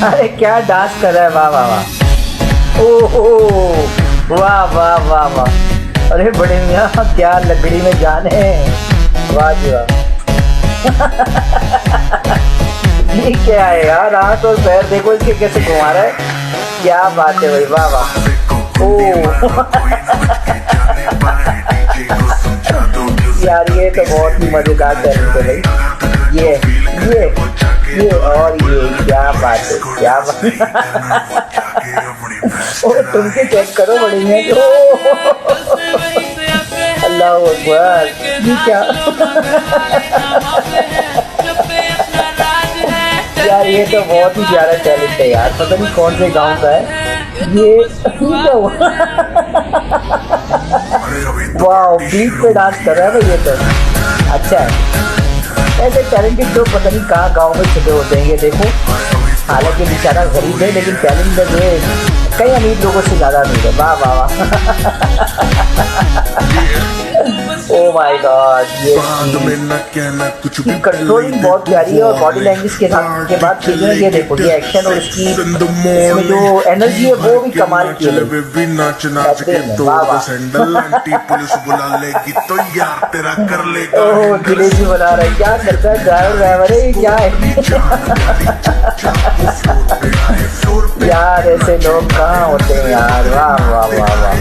अरे क्या डांस कर रहा है, वाह वाह वाह, ओहो वाह वाह वाह वाह। अरे बड़े मियाँ क्या लकड़ी में जान है, वाह जी वाह। ये क्या है यार, हाथ और पैर देखो इसके कैसे घुमा रहा है, क्या बात है भाई, वाह वाह। ओ यार ये तो बहुत ही मजेदार टैलेंट है भाई, ये और ये क्या बात है, क्या बात। ओ तुम के चेक करो बड़ी है, अल्लाह अकबर, ये क्या। यार ये तो बहुत ही प्यारा टैलेंट है यार, पता नहीं कौन से गांव का है ये क्या हुआ। वाह बीट पे डांस कर रहा है भाई ये तो, अच्छा है। ऐसे टैलेंटेड लोग पता नहीं कहाँ गांव में छुपे होते हैं, ये देखो हालांकि बेचारा गरीब है लेकिन टैलेंट जो है कई अमीर लोगों से ज़्यादा अमीर है, वाह वाह वाह। ओ माय गॉड, ये कंट्रोलिंग बहुत प्यारी है और बॉडी लैंग्वेज के साथ के बाद चीजें ये देखो, ये एक्शन और इसकी इसमें जो एनर्जी है वो भी कमाल की है, वाह वाह। ओह जलेबी बना रहा है, क्या करता है ड्राइवर है क्या है। यार ऐसे लोग कहाँ होते हैं यार, वाह वाह वाह वाह।